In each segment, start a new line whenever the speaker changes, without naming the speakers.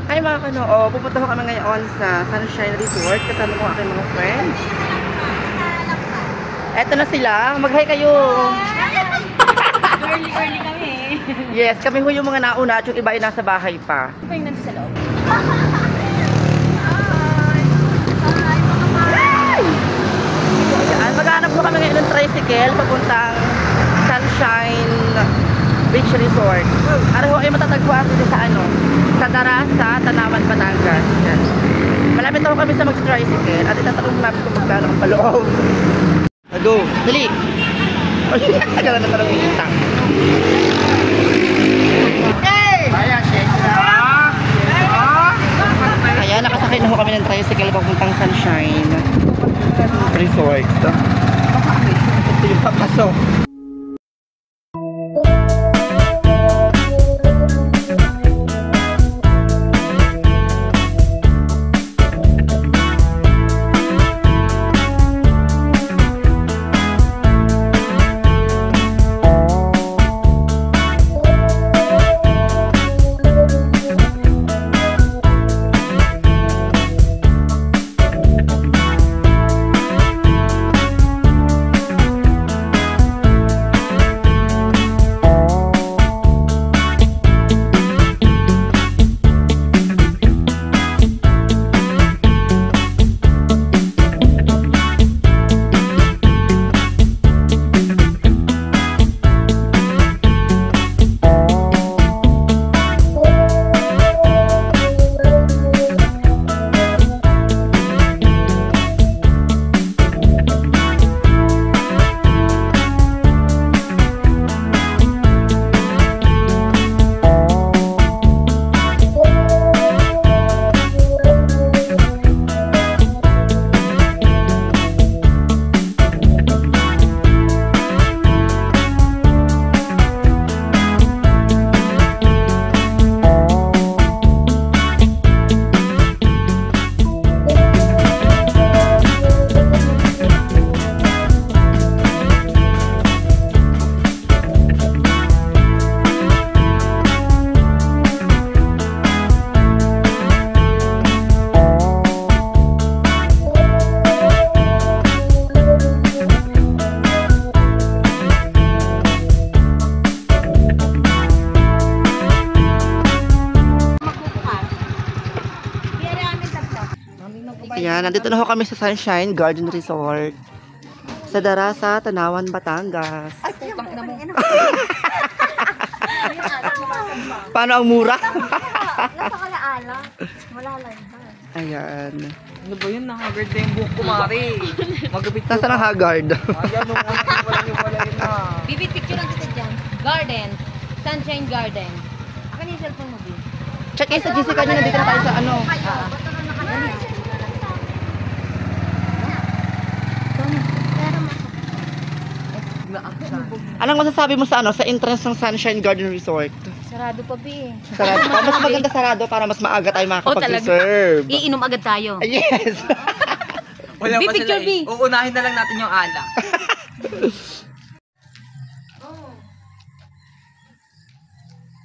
Ay mga kanoo, pupunta ko kami ngayon sa Sunshine Resort kasama ko aking mga friends. Eto na sila, mag-hi kayo.
Early kami.
Yes, kami ho yung mga nauna at yung iba ay nasa bahay pa.
Ito yung nandito sa loob.
Ayan, maghanap po kami ngayon ng tricycle papuntang Sunshine Beach Resort. Araw ay matatagpuan dito sa sa Darasa, Tanawan, Batangas. Yan. Malapit ako kami sa mag-tricycle at itatanong namin kung magkano ang paloob. Go, dali! Kailan na tanong yung itang. Ayan, nakasakay na ho kami ng tricycle papuntang Sunshine Resort. Ito yung papasok. Ayan, nandito na ho kami sa Sunshine Garden Resort sa Darasa, Tanawan, Batangas.
Ay, putang ina mo.
Paano ang mura?
Nasa kalaala. Wala lang.
Ayan.
Ano ba yun? Nakagard na yung buhok ko, Mari. Magabit ko.
Nasaan ang Haggard?
Ayan, nung wala yung wala yun na.
Bibit picture lang kita dyan. Garden. Sunshine Garden. Akin yung cellphone mo, Bibi.
Check in sa Jessica nyo, nandito na tayo sa Anong masasabi mo sa sa entrance ng Sunshine Garden Resort?
Sarado pa, Bi.
Sarado pa. Mas maganda sarado para mas maaga tayo makakapag-reserve.
Iinom agad tayo.
Yes.
Wala
Bi,
pa
picture,
sila
Bi.
Uunahin na lang natin yung ala.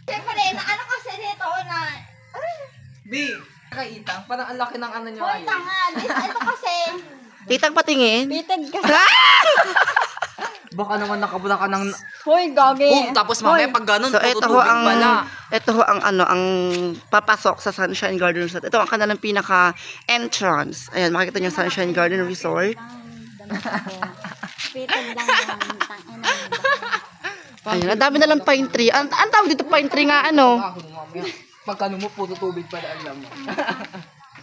Siyempre, ano kasi dito na...
Bi, kakaitang. Parang ang laki ng ano nyo
Hoy,
ngayon.
tangan. Ito kasi...
Titang patingin.
Pitag ka.
Baka naman nakabula ka ng...
Hoy, gagi.
Tapos mamaya pag ganun,
So
puro
ito ho
tubig
ang
pala.
ang papasok sa Sunshine Garden Resort. Ito ang kanilang pinaka entrance. Ayan, makikita niyo yung Sunshine Garden Resort.
Pitag lang yan.
Ayun, ang dami na lang pine tree. Ang tawag dito pine tree nga
Pagkano mo, puro tubig pala alam mo.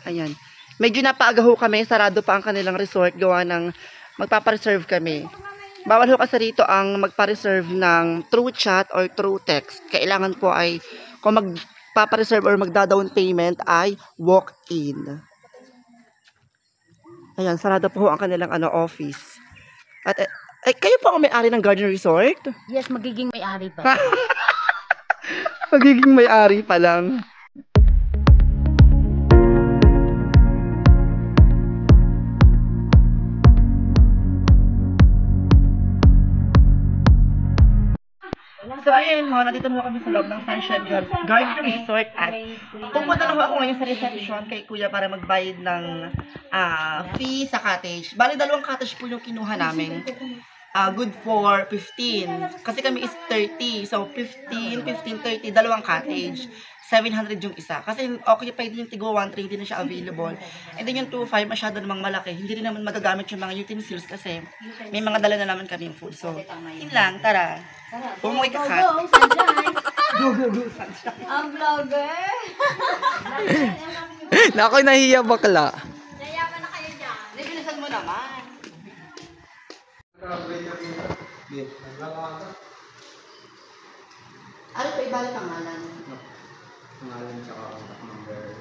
Ayan. Medyo napaaga ho kami, sarado pa ang kanilang resort gawa ng magpapareserve kami. Bawal ho kasi rito ang magpa-reserve ng through chat or through text. Kailangan po ay kung magpapareserve or magda-down payment ay walk-in. Ayan, sarado po ho ang kanilang office. At ay, kayo po ang may-ari ng Garden Resort?
Yes, magiging may-ari pa.
Magiging may-ari pa lang. So ayun ho, nandito na kami sa loob ng Sunshine Garden Resort at pupunta na ho ako ngayon sa reception kay Kuya para magbayad ng fee sa cottage. Bali, 2 cottage po yung kinuha namin. Good for 15. Kasi kami is 30. So, 15, 30, 2 cottage. 700 yung isa. Kasi occupied yung Tigo 1.3, hindi na siya available. And then yung 2.5, masyado namang malaki. Hindi rin naman magagamit yung mga utensils kasi may mga dala na naman kami yung food. So, yun lang. Tara. Umuwi ka, Kat.
Go, sunshine.
Go, sunshine.
Ang vlogger.
Nakoy, nahiya bakla.
Yayaman na kayo dyan.
Bilisan mo naman. Ano pa ibalik pangalan?
Pangalan tsaka number.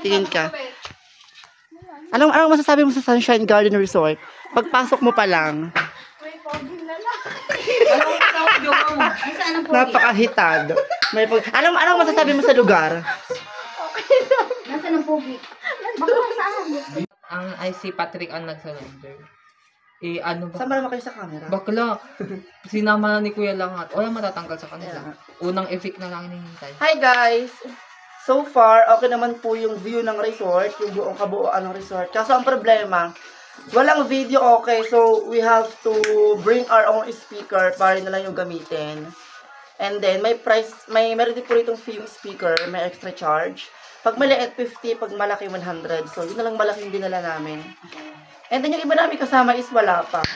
Tingin ka. Anong masasabi mo sa Sunshine Garden Resort? Pagpasok mo pa lang,
Saan ang pogi?
napakahitad. Anong masasabi mo sa lugar?
Nasaan ang pogi? Baka saan?
Ang si Patrick ang nag-surrender. Ano ba?
Sama naman kayo sa camera.
Bakla. Sinama na ni Kuya Langat. Wala matatanggal sa kanila. Unang effect na lang hinihintay.
Hi guys! So far, okay naman po yung view ng resort, yung buong kabuuan ng resort. Kaso ang problema, walang video okay, so we have to bring our own speaker para na lang yung gamitin. And then, meron din po itong few speaker, may extra charge. Pag maliit, 50, pag malaki, 100. So, yun na lang malaking dinala namin. And then, yung iba namin kasama is wala pa.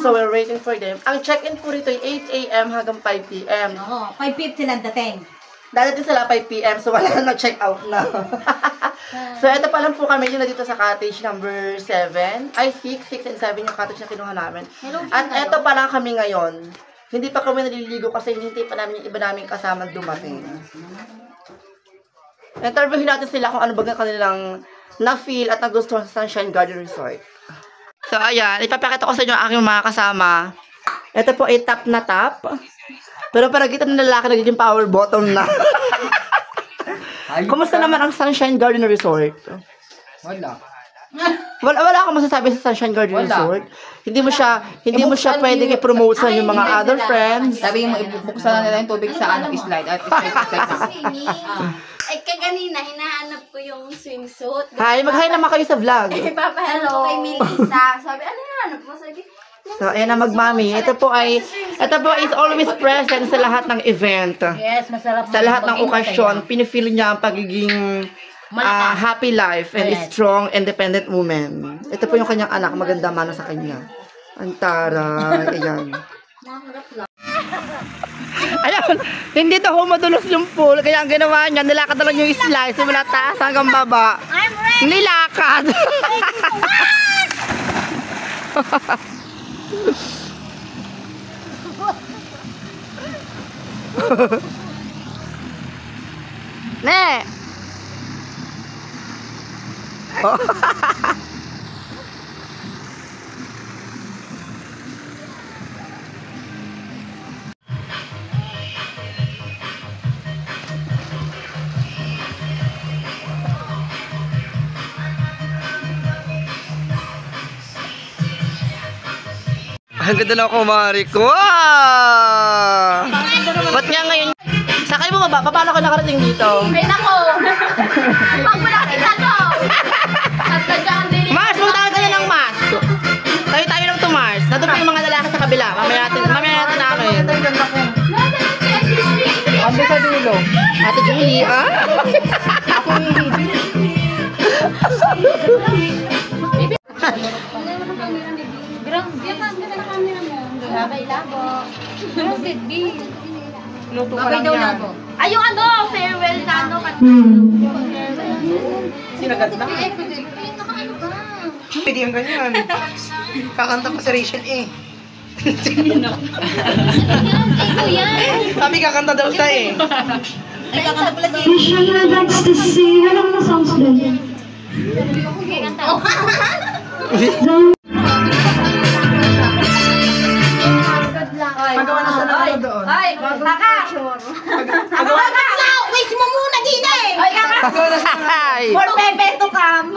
So, we're waiting for them. Ang check-in po rito ay 8 a.m. hanggang 5 p.m.
Oo, 5:50 lang dating.
Dadating sila 5 p.m. so wala na nag-check out na. So, ito pa lang po kami yun na dito sa cottage number 7. Ay, 6 and 7 yung cottage na kinuha namin. At ito pa lang kami ngayon. Hindi pa kami naliligo kasi hindi pa namin yung iba namin kasama dumating. Interviewin natin sila kung ano ba kanilang na-feel at nagustuhan sa Sunshine Garden Resort. So, ayan. Ipapakita ko sa inyo ang aking mga kasama. Ito po ay top na top. Pero parang kita ng lalaki nagiging power bottom na. Kumusta naman ang Sunshine Garden Resort?
Wala.
Wala akong masasabi sa Sunshine Garden Resort. Hindi mo siya pwedeng i-promote sa yung mga other friends.
Sabi mo, ibuksan na nila yung tubig sa slide at slide.
Swimming. Ay, kaganina, hinahanap ko yung swimsuit.
Hi, mag-hi naman kayo sa vlog.
Ipapahanap ko kay Melissa. Sabi, ano hinahanap mo? Sabi,
So, ayan na magmami. Ito po is always present sa lahat ng event.
Yes, masarap.
Sa lahat ng okasyon, pinifeel niya ang pagiging happy life and strong, independent woman. Ito po yung kanyang anak, maganda mano sa kanya. Ang taray, ayan. Ayan, hindi daw madulos yung pool, kaya ang ginawa niya, nilakad na lang yung slide, simula taas hanggang baba. Nilakad! Ne! Ang ganda na kumari ko. Ba't nga ngayon? Sakay mo ba? Paano ka nakarating dito?
ay nako! Pag wala kita to! At nandiyan din.
Mars, punta tayo ng Mars. Tayo lang to Mars. Nandun pa yung mga lalaki sa kabila. Mamaya natin namin.
Ando sa dulo.
Ate Julie, ah?
Babay daw lang po.
Ay, yung ano, farewell na ano.
Sinagat na.
Nakaano ba?
Pwede yung ganyan. Kakanta pa si Rachel eh.
Ito yan.
Kami kakanta daw siya eh.
Ay, kakanta pala si...
Magawa na siya ng doon.
Ay, kaka!
Magawa na
Wish mo muna din eh! Ay, kaka!
Hi!
For Pepe to come!